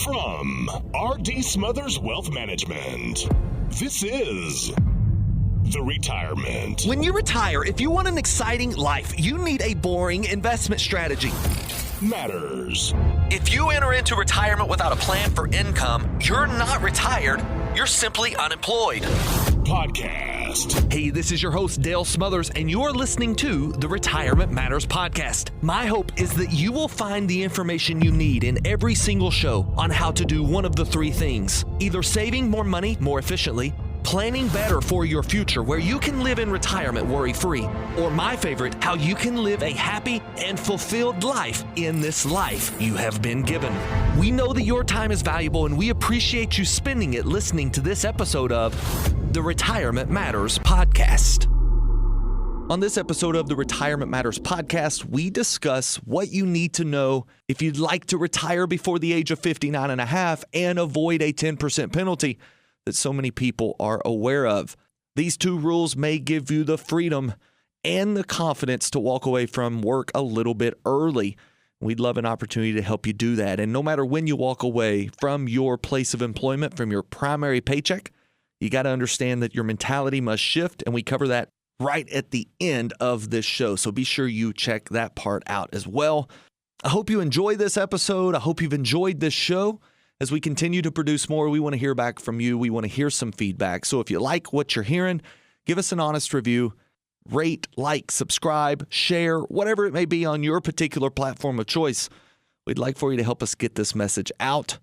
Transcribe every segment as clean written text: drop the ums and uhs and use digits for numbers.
From R.D. Smothers Wealth Management, this is The Retirement. When you retire, if you want an exciting life, you need a boring investment strategy. Matters. If you enter into retirement without a plan for income, you're not retired, you're simply unemployed. Podcast. Hey, this is your host, Dale Smothers, and you're listening to the Retirement Matters Podcast. My hope is that you will find the information you need in every single show on how to do one of the three things: either saving more money more efficiently, planning better for your future where you can live in retirement worry-free, or my favorite, how you can live a happy and fulfilled life in this life you have been given. We know that your time is valuable and we appreciate you spending it listening to this episode of the Retirement Matters Podcast. On this episode of the Retirement Matters Podcast, we discuss what you need to know if you'd like to retire before the age of 59 and a half and avoid a 10% penalty that so many people are aware of. These two rules may give you the freedom and the confidence to walk away from work a little bit early. We'd love an opportunity to help you do that. And no matter when you walk away from your place of employment, from your primary paycheck, you got to understand that your mentality must shift, and we cover that right at the end of this show. So be sure you check that part out as well. I hope you enjoy this episode. I hope you've enjoyed this show. As we continue to produce more, we want to hear back from you. We want to hear some feedback. So if you like what you're hearing, give us an honest review. Rate, like, subscribe, share, whatever it may be on your particular platform of choice. We'd like for you to help us get this message out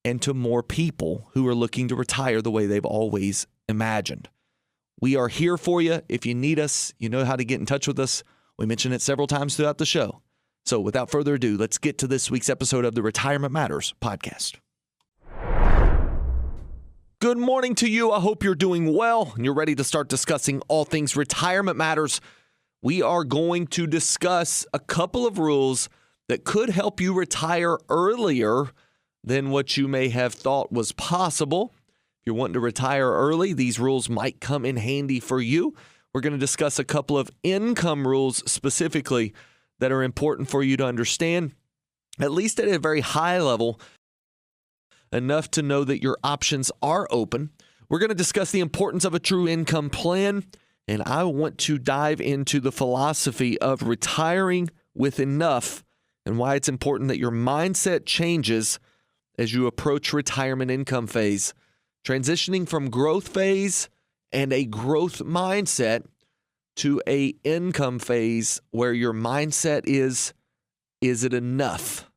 and to more people who are looking to retire the way they've always imagined. We are here for you. If you need us, you know how to get in touch with us. We mention it several times throughout the show. So without further ado, let's get to this week's episode of the Retirement Matters Podcast. Good morning to you. I hope you're doing well and you're ready to start discussing all things retirement matters. We are going to discuss a couple of rules that could help you retire earlier than what you may have thought was possible. If you're wanting to retire early, these rules might come in handy for you. We're going to discuss a couple of income rules specifically that are important for you to understand, at least at a very high level, enough to know that your options are open. We're going to discuss the importance of a true income plan, and I want to dive into the philosophy of retiring with enough and why it's important that your mindset changes as you approach retirement income phase. Transitioning from growth phase and a growth mindset to a income phase where your mindset is it enough?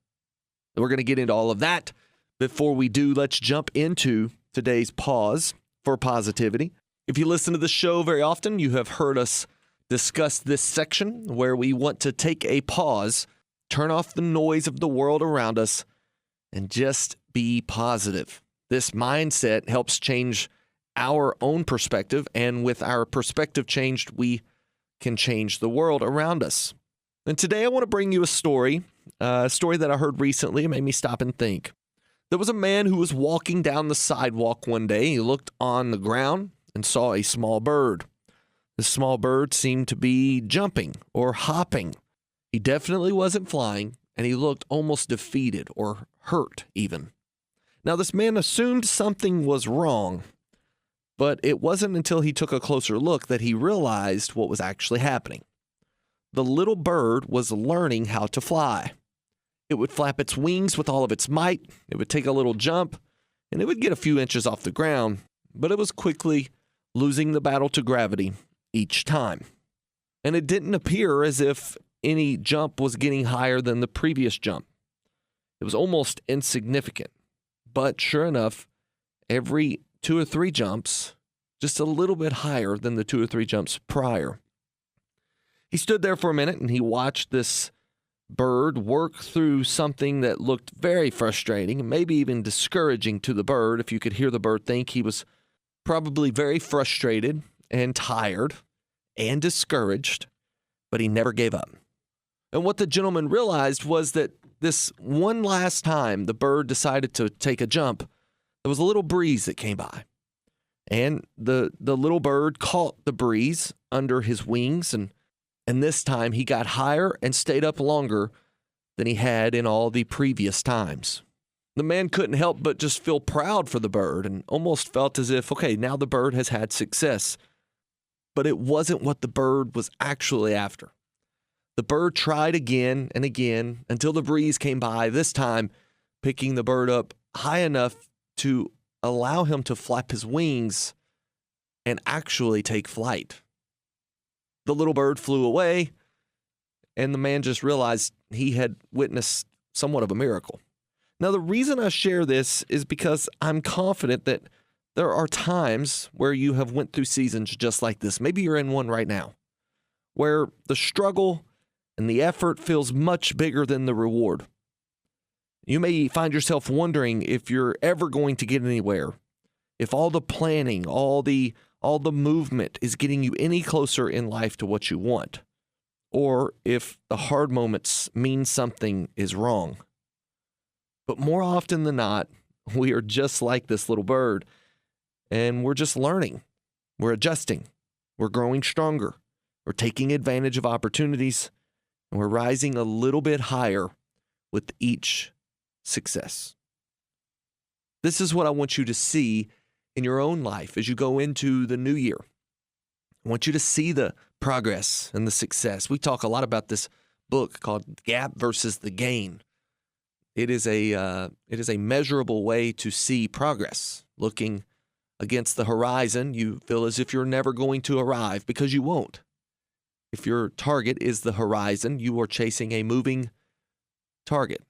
We're going to get into all of that. Before we do, let's jump into today's pause for positivity. If you listen to the show very often, you have heard us discuss this section where we want to take a pause, turn off the noise of the world around us, and just be positive. This mindset helps change our own perspective, and with our perspective changed, we can change the world around us. And today I want to bring you a story that I heard recently. It made me stop and think. There was a man who was walking down the sidewalk one day. He looked on the ground and saw a small bird. The small bird seemed to be jumping or hopping. He definitely wasn't flying, and he looked almost defeated or hurt even. Now, this man assumed something was wrong, but it wasn't until he took a closer look that he realized what was actually happening. The little bird was learning how to fly. It would flap its wings with all of its might, it would take a little jump, and it would get a few inches off the ground, but it was quickly losing the battle to gravity each time. And it didn't appear as if any jump was getting higher than the previous jump. It was almost insignificant. But sure enough, every 2 or 3 jumps, just a little bit higher than the 2 or 3 jumps prior. He stood there for a minute and he watched this bird work through something that looked very frustrating and maybe even discouraging to the bird. If you could hear the bird think, he was probably very frustrated and tired and discouraged, but he never gave up. And what the gentleman realized was that this one last time the bird decided to take a jump, there was a little breeze that came by. And the little bird caught the breeze under his wings, and this time he got higher and stayed up longer than he had in all the previous times. The man couldn't help but just feel proud for the bird and almost felt as if, okay, now the bird has had success. But it wasn't what the bird was actually after. The bird tried again and again until the breeze came by, this time picking the bird up high enough to allow him to flap his wings and actually take flight. The little bird flew away, and the man just realized he had witnessed somewhat of a miracle. Now, the reason I share this is because I'm confident that there are times where you have went through seasons just like this. Maybe you're in one right now, where the struggle and the effort feels much bigger than the reward. You may find yourself wondering if you're ever going to get anywhere, if all the planning, all the movement is getting you any closer in life to what you want, or if the hard moments mean something is wrong. But more often than not, we are just like this little bird, and we're just learning. We're adjusting. We're growing stronger. We're taking advantage of opportunities, and we're rising a little bit higher with each success. This is what I want you to see in your own life as you go into the new year. I want you to see the progress and the success. We talk a lot about this book called Gap versus the Gain. It is a measurable way to see progress. Looking against the horizon, you feel as if you're never going to arrive because you won't. If your target is the horizon, you are chasing a moving target.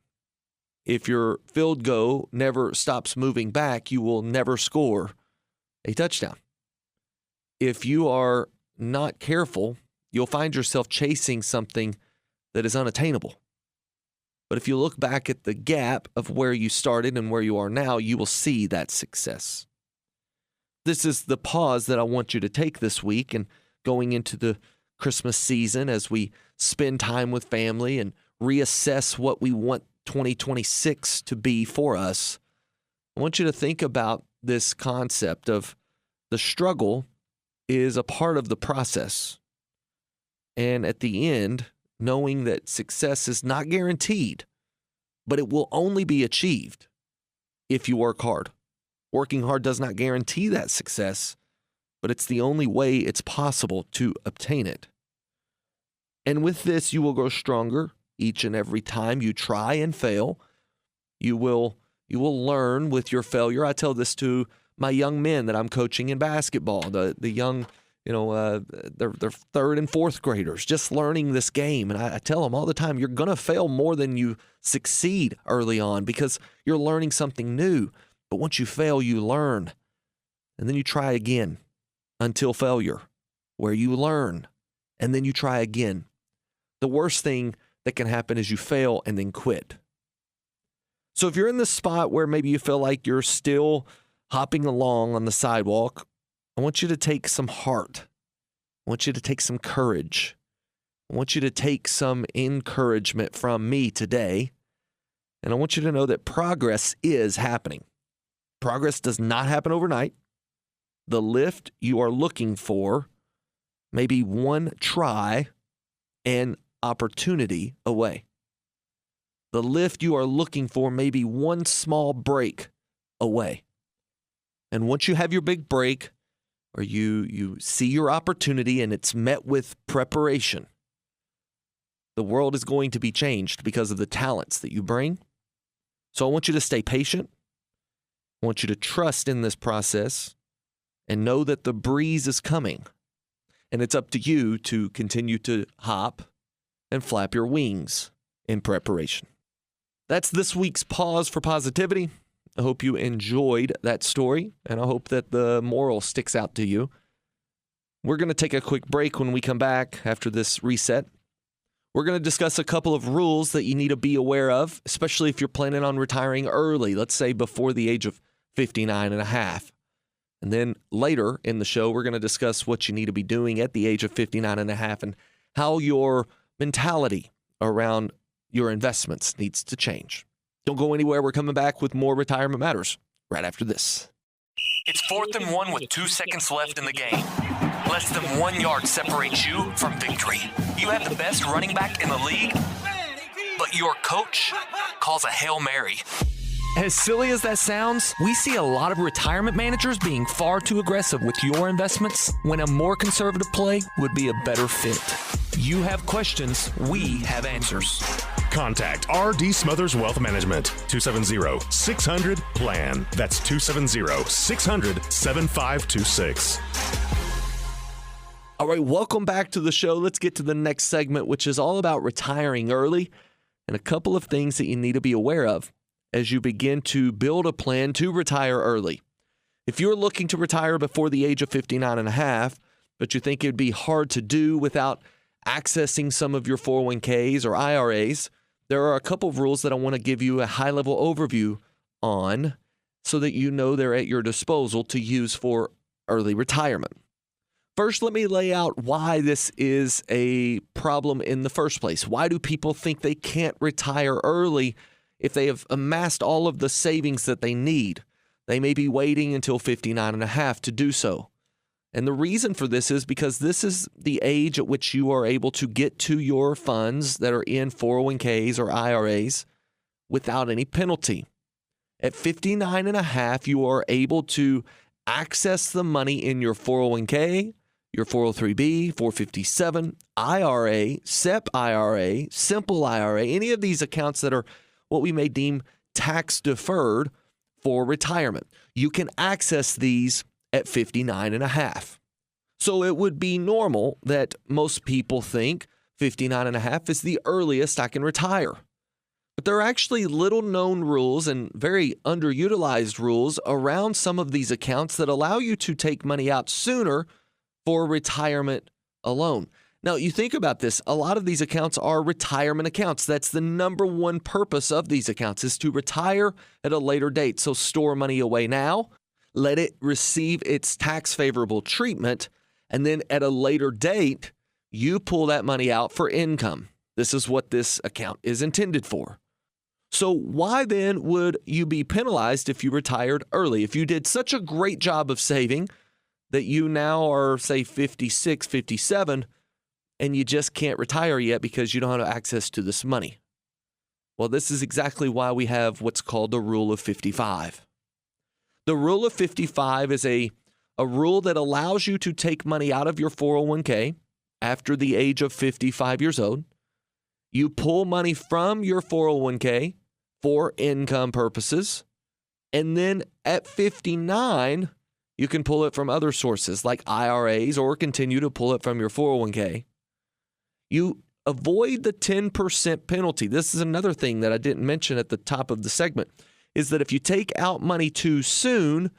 If your field goal never stops moving back, you will never score a touchdown. If you are not careful, you'll find yourself chasing something that is unattainable. But if you look back at the gap of where you started and where you are now, you will see that success. This is the pause that I want you to take this week and going into the Christmas season as we spend time with family and reassess what we want 2026 to be for us. I want you to think about this concept of the struggle is a part of the process. And at the end, knowing that success is not guaranteed, but it will only be achieved if you work hard. Working hard does not guarantee that success, but it's the only way it's possible to obtain it. And with this, you will grow stronger each and every time you try and fail. You will learn with your failure. I tell this to my young men that I'm coaching in basketball, the young, they're third and fourth graders, just learning this game. And I tell them all the time, you're going to fail more than you succeed early on because you're learning something new. But once you fail, you learn. And then you try again until failure, where you learn. And then you try again. The worst thing that can happen is you fail and then quit. So if you're in this spot where maybe you feel like you're still hopping along on the sidewalk, I want you to take some heart. I want you to take some courage. I want you to take some encouragement from me today. And I want you to know that progress is happening. Progress does not happen overnight. The lift you are looking for may be one try and opportunity away. The lift you are looking for may be one small break away. And once you have your big break, or you see your opportunity and it's met with preparation, the world is going to be changed because of the talents that you bring. So I want you to stay patient. I want you to trust in this process and know that the breeze is coming. And it's up to you to continue to hop and flap your wings in preparation. That's this week's Pause for Positivity. I hope you enjoyed that story, and I hope that the moral sticks out to you. We're going to take a quick break. When we come back after this reset, we're going to discuss a couple of rules that you need to be aware of, especially if you're planning on retiring early, let's say before the age of 59 and a half. And then later in the show, we're going to discuss what you need to be doing at the age of 59 and a half and how your mentality around your investments needs to change. Don't go anywhere. We're coming back with more Retirement Matters right after this. It's 4th and 1 with 2 seconds left in the game. Less than 1 yard separates you from victory. You have the best running back in the league, but your coach calls a Hail Mary. As silly as that sounds, we see a lot of retirement managers being far too aggressive with your investments when a more conservative play would be a better fit. You have questions, we have answers. Contact R.D. Smothers Wealth Management, 270-600-PLAN. That's 270-600-7526. All right, welcome back to the show. Let's get to the next segment, which is all about retiring early and a couple of things that you need to be aware of as you begin to build a plan to retire early. If you're looking to retire before the age of 59 and a half, but you think it'd be hard to do without accessing some of your 401ks or IRAs, there are a couple of rules that I want to give you a high-level overview on so that you know they're at your disposal to use for early retirement. First, let me lay out why this is a problem in the first place. Why do people think they can't retire early if they have amassed all of the savings that they need? They may be waiting until 59 and a half to do so. And the reason for this is because this is the age at which you are able to get to your funds that are in 401ks or IRAs without any penalty. At 59 and a half, you are able to access the money in your 401k, your 403b, 457, IRA, SEP IRA, Simple IRA, any of these accounts that are what we may deem tax deferred for retirement. You can access these at 59 and a half. So it would be normal that most people think 59 and a half is the earliest I can retire. But there are actually little known rules and very underutilized rules around some of these accounts that allow you to take money out sooner for retirement alone. Now, you think about this, a lot of these accounts are retirement accounts. That's the number one purpose of these accounts, is to retire at a later date. So store money away now, let it receive its tax favorable treatment, and then at a later date, you pull that money out for income. This is what this account is intended for. So why then would you be penalized if you retired early? If you did such a great job of saving that you now are, say, 56, 57, and you just can't retire yet because you don't have access to this money. Well, this is exactly why we have what's called the Rule of 55. The Rule of 55 is a rule that allows you to take money out of your 401k after the age of 55 years old. You pull money from your 401k for income purposes, and then at 59, you can pull it from other sources like IRAs or continue to pull it from your 401k. You avoid the 10% penalty. This is another thing that I didn't mention at the top of the segment, is that if you take out money too soon,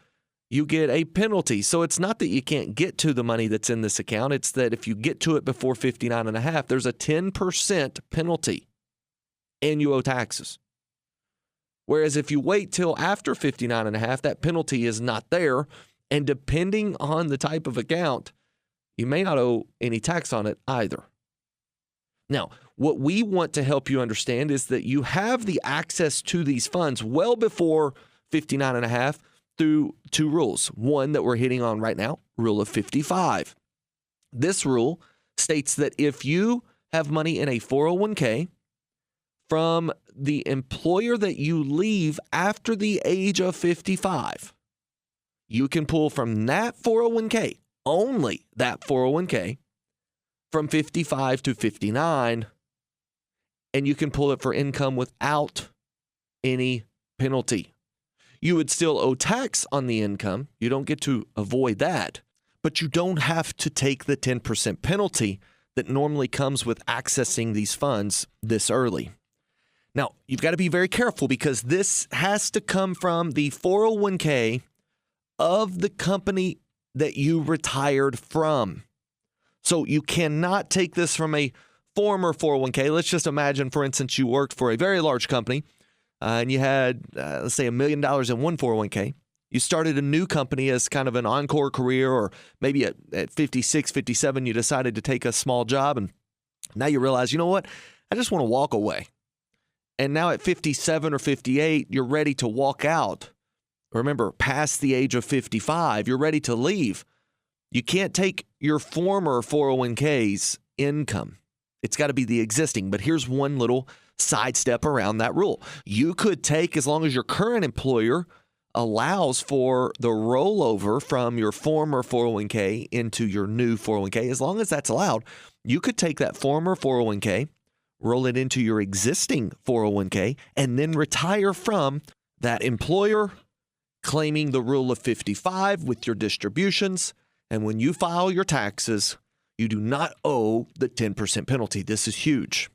you get a penalty. So it's not that you can't get to the money that's in this account. It's that if you get to it before 59 and a half, there's a 10% penalty and you owe taxes. Whereas if you wait till after 59 and a half, that penalty is not there. And depending on the type of account, you may not owe any tax on it either. Now, what we want to help you understand is that you have the access to these funds well before 59 and a half through two rules. One that we're hitting on right now, Rule of 55. This rule states that if you have money in a 401k from the employer that you leave after the age of 55, you can pull from that 401k, only that 401k, from 55 to 59, and you can pull it for income without any penalty. You would still owe tax on the income. You don't get to avoid that, but you don't have to take the 10% penalty that normally comes with accessing these funds this early. Now, you've got to be very careful because this has to come from the 401k of the company that you retired from. So you cannot take this from a former 401k. Let's just imagine, for instance, you worked for a very large company and you had, let's say, $1 million in one 401k. You started a new company as kind of an encore career, or maybe at 56, 57, you decided to take a small job, and now you realize, you know what, I just want to walk away. And now at 57 or 58, you're ready to walk out. Remember, past the age of 55, you're ready to leave. You can't take your former 401k's income. It's got to be the existing. But here's one little sidestep around that rule. You could take, as long as your current employer allows for the rollover from your former 401k into your new 401k, as long as that's allowed, you could take that former 401k, roll it into your existing 401k, and then retire from that employer, claiming the rule of 55 with your distributions. And when you file your taxes, you do not owe the 10% penalty. This is huge.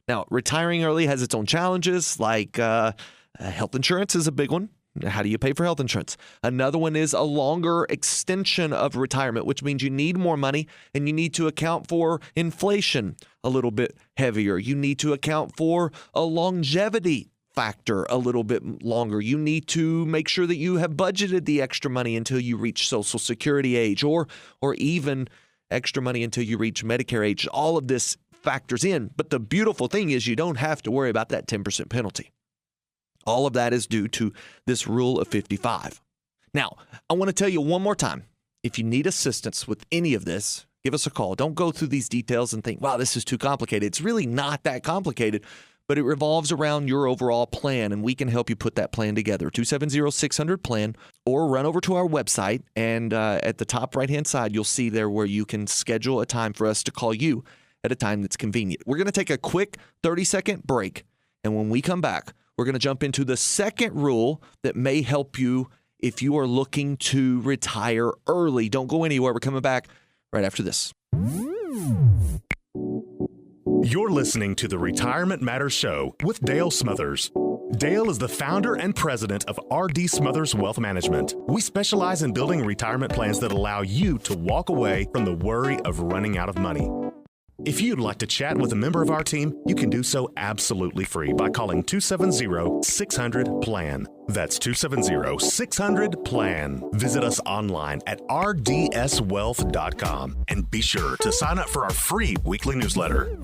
Now, retiring early has its own challenges, like health insurance is a big one. How do you pay for health insurance? Another one is a longer extension of retirement, which means you need more money and you need to account for inflation a little bit heavier. You need to account for a longevity factor a little bit longer. You need to make sure that you have budgeted the extra money until you reach Social Security age, or even extra money until you reach Medicare age. All of this factors in. But the beautiful thing is you don't have to worry about that 10% penalty. All of that is due to this rule of 55. Now, I want to tell you one more time, if you need assistance with any of this, give us a call. Don't go through these details and think, wow, this is too complicated. It's really not that complicated, but it revolves around your overall plan, and we can help you put that plan together. 270-600-PLAN, or run over to our website, and at the top right-hand side, you'll see there where you can schedule a time for us to call you at a time that's convenient. We're going to take a quick 30-second break, and when we come back, we're going to jump into the second rule that may help you if you are looking to retire early. Don't go anywhere. We're coming back right after this. You're listening to the Retirement Matters Show with Dale Smothers. Dale is the founder and president of R.D. Smothers Wealth Management. We specialize in building retirement plans that allow you to walk away from the worry of running out of money. If you'd like to chat with a member of our team, you can do so absolutely free by calling 270-600-PLAN. That's 270-600-PLAN. Visit us online at rdswealth.com and be sure to sign up for our free weekly newsletter.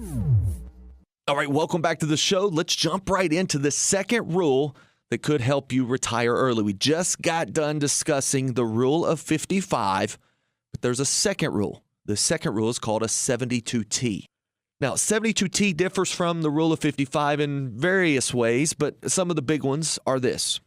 All right, welcome back to the show. Let's jump right into the second rule that could help you retire early. We just got done discussing the rule of 55, but there's a second rule. The second rule is called a 72T. Now, 72T differs from the rule of 55 in various ways, but some of the big ones are this.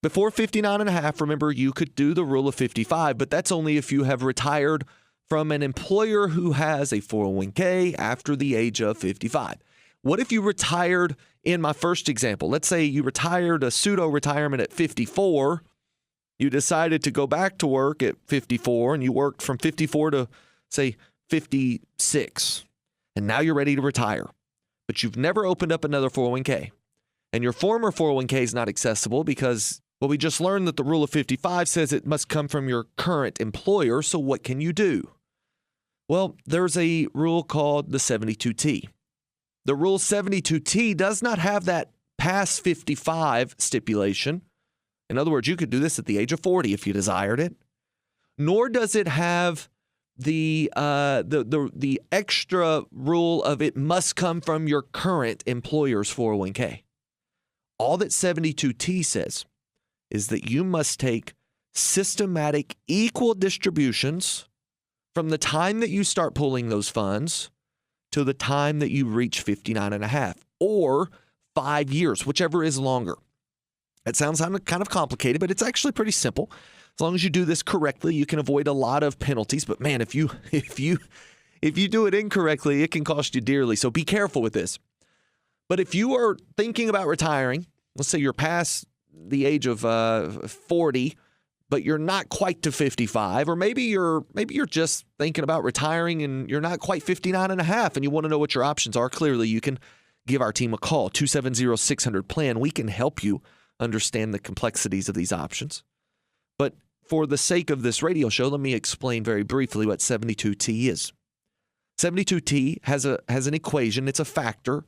Before 59 and a half, remember, you could do the rule of 55, but that's only if you have retired from an employer who has a 401k after the age of 55. What if you retired in my first example? Let's say you retired a pseudo-retirement at 54. You decided to go back to work at 54, and you worked from 54 to, say, 56. And now you're ready to retire. But you've never opened up another 401k. And your former 401k is not accessible because, well, we just learned that the rule of 55 says it must come from your current employer. So what can you do? Well, there's a rule called the 72T. The rule 72T does not have that past 55 stipulation. In other words, you could do this at the age of 40 if you desired it. Nor does it have the extra rule of it must come from your current employer's 401k. All that 72T says is that you must take systematic equal distributions from the time that you start pulling those funds to the time that you reach 59 and a half, or 5 years, whichever is longer. It sounds kind of complicated, but it's actually pretty simple. As long as you do this correctly, you can avoid a lot of penalties. But man, if you do it incorrectly, it can cost you dearly. So be careful with this. But if you are thinking about retiring, let's say you're past the age of 40, but you're not quite to 55, or maybe you're just thinking about retiring and you're not quite 59 and a half, and you want to know what your options are, clearly you can give our team a call, 270-600-PLAN. We can help you understand the complexities of these options. But for the sake of this radio show, let me explain very briefly what 72T is. 72T has an equation. It's a factor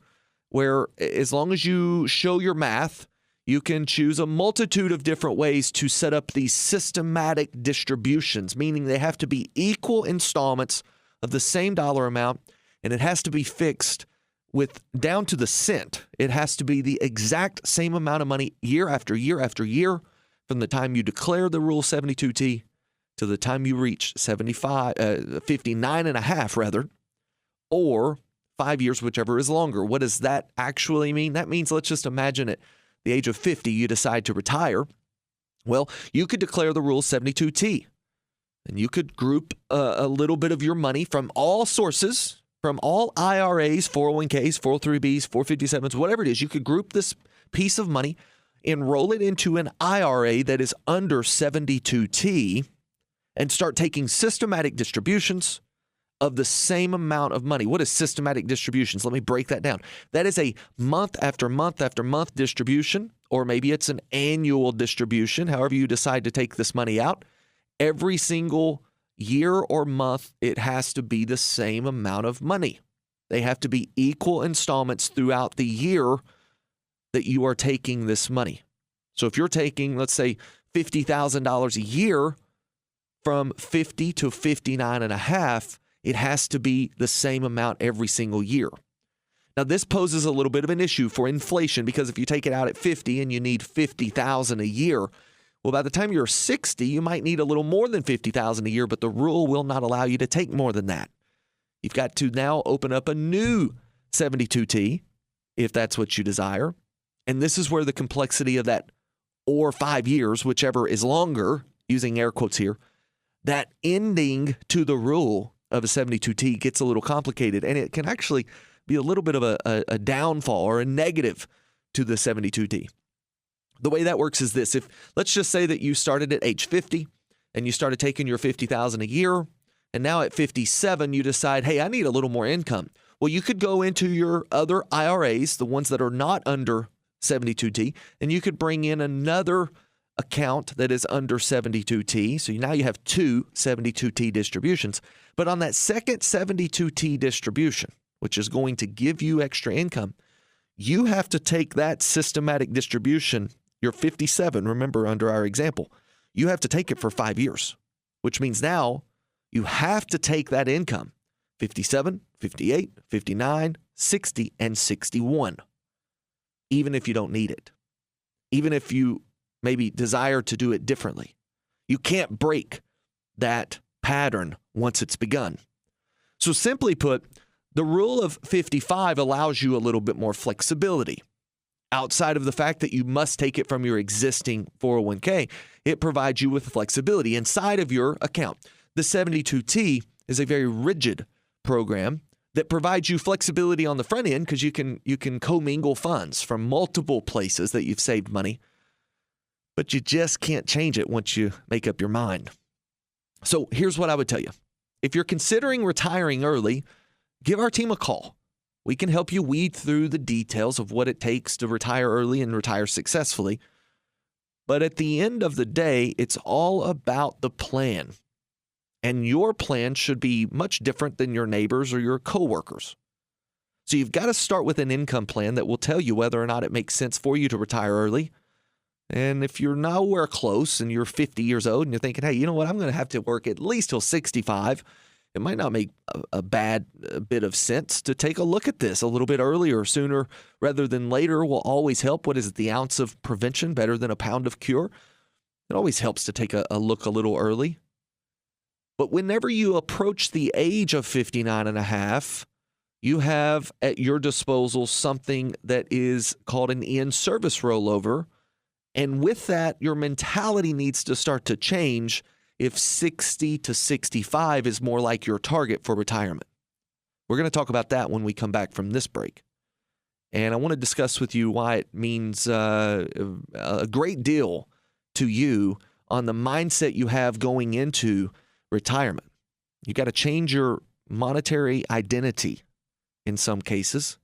where, as long as you show your math, you can choose a multitude of different ways to set up these systematic distributions, meaning they have to be equal installments of the same dollar amount, and it has to be fixed with down to the cent. It has to be the exact same amount of money year after year after year, from the time you declare the Rule 72T to the time you reach 59 and a half, or 5 years, whichever is longer. What does that actually mean? That means, let's just imagine at the age of 50, you decide to retire. Well, you could declare the Rule 72T, and you could group a little bit of your money from all sources, from all IRAs, 401ks, 403bs, 457s, whatever it is. You could group this piece of money, enroll it into an IRA that is under 72T, and start taking systematic distributions of the same amount of money. What is systematic distributions? Let me break that down. That is a month after month after month distribution, or maybe it's an annual distribution, however you decide to take this money out. Every single year or month, it has to be the same amount of money. They have to be equal installments throughout the year that you are taking this money. So if you're taking, let's say, $50,000 a year from 50 to 59 and a half, it has to be the same amount every single year. Now, this poses a little bit of an issue for inflation, because if you take it out at 50 and you need $50,000 a year, well, by the time you're 60, you might need a little more than $50,000 a year, but the rule will not allow you to take more than that. You've got to now open up a new 72T if that's what you desire. And this is where the complexity of that, or 5 years, whichever is longer, using air quotes here, that ending to the rule of a 72T gets a little complicated, and it can actually be a little bit of a downfall or a negative to the 72T. The way that works is this. If let's just say that you started at age 50 and you started taking your $50,000 a year, and now at 57 you decide, hey, I need a little more income. Well, you could go into your other IRAs, the ones that are not under 72T, and you could bring in another account that is under 72T. So now you have two 72T distributions. But on that second 72T distribution, which is going to give you extra income, you have to take that systematic distribution. You're 57, remember, under our example. You have to take it for 5 years, which means now you have to take that income, 57, 58, 59, 60, and 61, even if you don't need it, even if you maybe desire to do it differently. You can't break that pattern once it's begun. So simply put, the rule of 55 allows you a little bit more flexibility. Outside of the fact that you must take it from your existing 401k, it provides you with flexibility inside of your account. The 72T is a very rigid program that provides you flexibility on the front end, because you can commingle funds from multiple places that you've saved money, but you just can't change it once you make up your mind. So here's what I would tell you. If you're considering retiring early, give our team a call. We can help you weed through the details of what it takes to retire early and retire successfully. But at the end of the day, it's all about the plan. And your plan should be much different than your neighbors or your coworkers. So you've got to start with an income plan that will tell you whether or not it makes sense for you to retire early. And if you're nowhere close and you're 50 years old and you're thinking, hey, you know what, I'm going to have to work at least till 65, it might not make a bit of sense to take a look at this a little bit earlier. Sooner rather than later will always help. What is it? The ounce of prevention better than a pound of cure? It always helps to take a look a little early. But whenever you approach the age of 59 and a half, you have at your disposal something that is called an in-service rollover. And with that, your mentality needs to start to change if 60 to 65 is more like your target for retirement. We're going to talk about that when we come back from this break. And I want to discuss with you why it means a great deal to you on the mindset you have going into retirement. You got to change your monetary identity in some cases.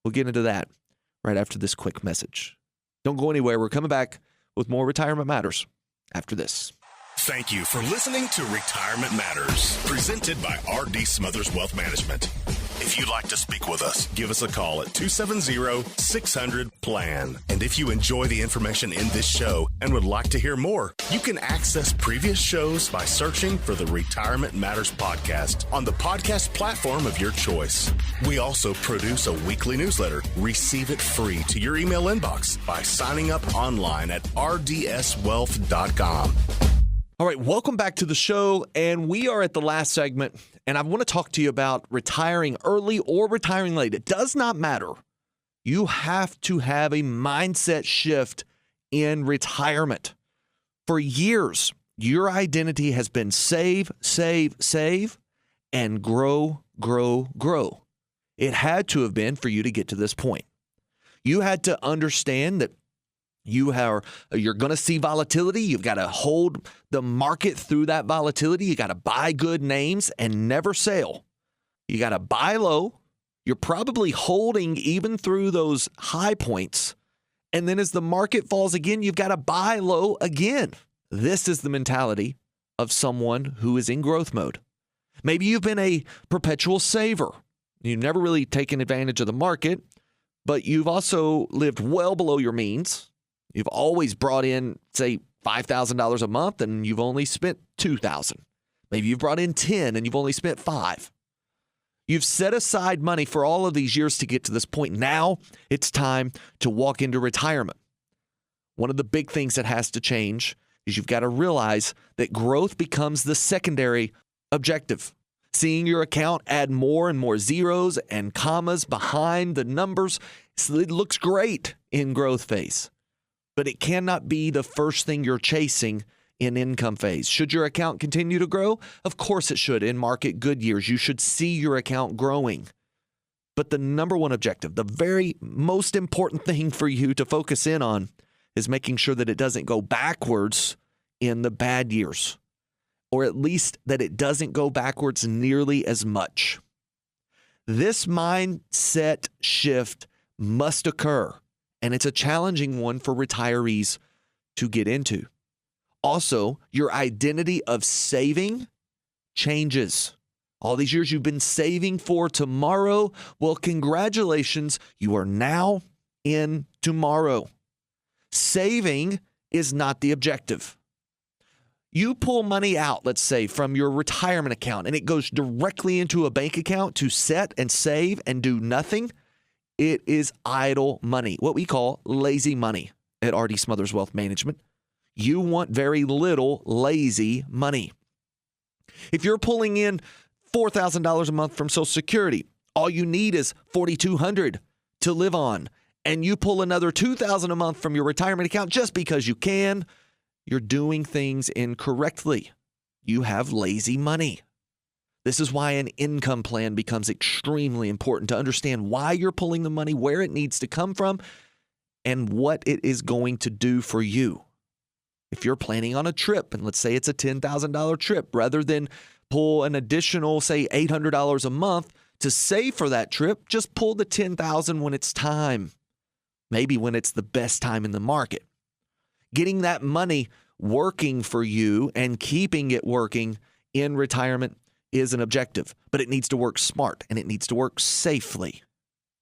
We'll get into that right after this quick message. Don't go anywhere. We're coming back with more Retirement Matters after this. Thank you for listening to Retirement Matters, presented by R.D. Smothers Wealth Management. If you'd like to speak with us, give us a call at 270-600-PLAN. And if you enjoy the information in this show and would like to hear more, you can access previous shows by searching for the Retirement Matters podcast on the podcast platform of your choice. We also produce a weekly newsletter. Receive it free to your email inbox by signing up online at rdswealth.com. All right, welcome back to the show, and we are at the last segment, and I want to talk to you about retiring early or retiring late. It does not matter. You have to have a mindset shift in retirement. For years, your identity has been save, save, save, and grow, grow, grow. It had to have been for you to get to this point. You had to understand that you're going to see volatility. You've got to hold the market through that volatility. You got to buy good names and never sell. You got to buy low. You're probably holding even through those high points. And then as the market falls again, you've got to buy low again. This is the mentality of someone who is in growth mode. Maybe you've been a perpetual saver. You've never really taken advantage of the market, but you've also lived well below your means. You've always brought in, say, $5,000 a month, and you've only spent $2,000. Maybe you've brought in 10 and you've only spent 5. You've set aside money for all of these years to get to this point. Now it's time to walk into retirement. One of the big things that has to change is you've got to realize that growth becomes the secondary objective. Seeing your account add more and more zeros and commas behind the numbers, it looks great in growth phase. But it cannot be the first thing you're chasing in income phase. Should your account continue to grow? Of course it should. In market good years, you should see your account growing. But the number one objective, the very most important thing for you to focus in on is making sure that it doesn't go backwards in the bad years, or at least that it doesn't go backwards nearly as much. This mindset shift must occur. And it's a challenging one for retirees to get into. Also, your identity of saving changes. All these years you've been saving for tomorrow. Well, congratulations. You are now in tomorrow. Saving is not the objective. You pull money out, let's say, from your retirement account, and it goes directly into a bank account to set and save and do nothing. It is idle money, what we call lazy money at R.D. Smothers Wealth Management. You want very little lazy money. If you're pulling in $4,000 a month from Social Security, all you need is $4,200 to live on, and you pull another $2,000 a month from your retirement account just because you can, you're doing things incorrectly. You have lazy money. This is why an income plan becomes extremely important to understand why you're pulling the money, where it needs to come from, and what it is going to do for you. If you're planning on a trip, and let's say it's a $10,000 trip, rather than pull an additional, say, $800 a month to save for that trip, just pull the $10,000 when it's time, maybe when it's the best time in the market. Getting that money working for you and keeping it working in retirement is an objective, but it needs to work smart and it needs to work safely,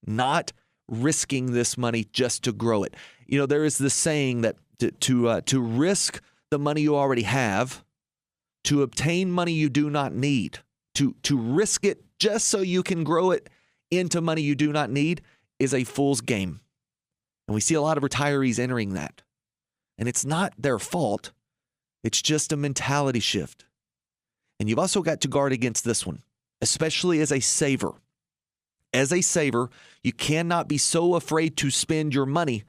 not risking this money just to grow it. You know, there is this saying that to risk the money you already have, to obtain money you do not need, to risk it just so you can grow it into money you do not need is a fool's game. And we see a lot of retirees entering that. And it's not their fault. It's just a mentality shift. And you've also got to guard against this one, especially as a saver. As a saver, you cannot be so afraid to spend your money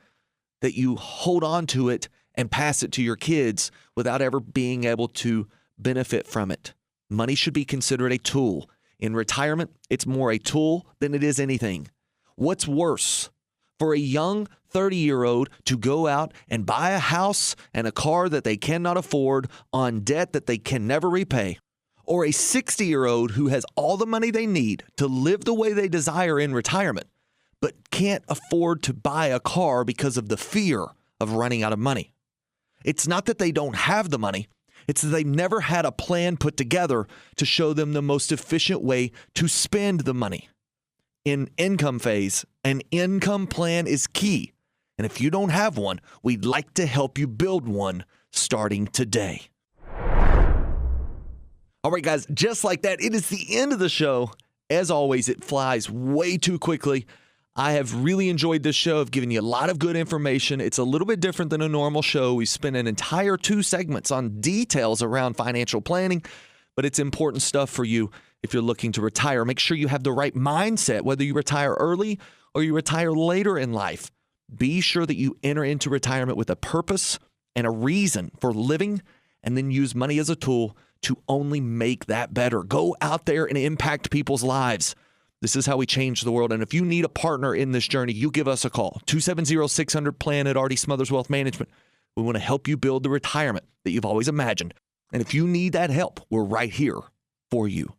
that you hold on to it and pass it to your kids without ever being able to benefit from it. Money should be considered a tool. In retirement, it's more a tool than it is anything. What's worse? For a young 30-year-old to go out and buy a house and a car that they cannot afford on debt that they can never repay, or a 60-year-old who has all the money they need to live the way they desire in retirement, but can't afford to buy a car because of the fear of running out of money. It's not that they don't have the money. It's that they've never had a plan put together to show them the most efficient way to spend the money. In income phase, an income plan is key. And if you don't have one, we'd like to help you build one starting today. All right, guys, just like that, it is the end of the show. As always, it flies way too quickly. I have really enjoyed this show. I've given you a lot of good information. It's a little bit different than a normal show. We spent an entire 2 segments on details around financial planning, but it's important stuff for you if you're looking to retire. Make sure you have the right mindset, whether you retire early or you retire later in life. Be sure that you enter into retirement with a purpose and a reason for living, and then use money as a tool to only make that better. Go out there and impact people's lives. This is how we change the world. And if you need a partner in this journey, you give us a call. 270-600-PLAN at R.D. Smothers Wealth Management. We want to help you build the retirement that you've always imagined. And if you need that help, we're right here for you.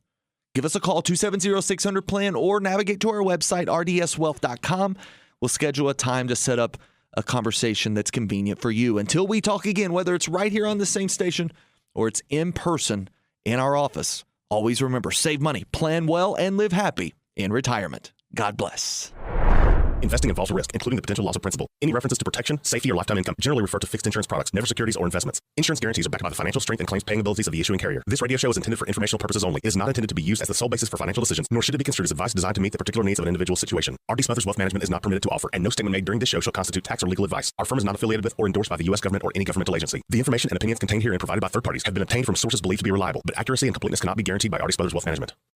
Give us a call, 270-600-PLAN, or navigate to our website, rdswealth.com. We'll schedule a time to set up a conversation that's convenient for you. Until we talk again, whether it's right here on the same station or it's in person in our office, always remember, save money, plan well, and live happy in retirement. God bless. Investing involves risk, including the potential loss of principal. Any references to protection, safety, or lifetime income generally refer to fixed insurance products, never securities or investments. Insurance guarantees are backed by the financial strength and claims paying abilities of the issuing carrier. This radio show is intended for informational purposes only. It is not intended to be used as the sole basis for financial decisions, nor should it be construed as advice designed to meet the particular needs of an individual situation. R.D. Smothers Wealth Management is not permitted to offer, and no statement made during this show shall constitute tax or legal advice. Our firm is not affiliated with or endorsed by the U.S. government or any governmental agency. The information and opinions contained herein provided by third parties have been obtained from sources believed to be reliable, but accuracy and completeness cannot be guaranteed by R.D. Smothers Wealth Management.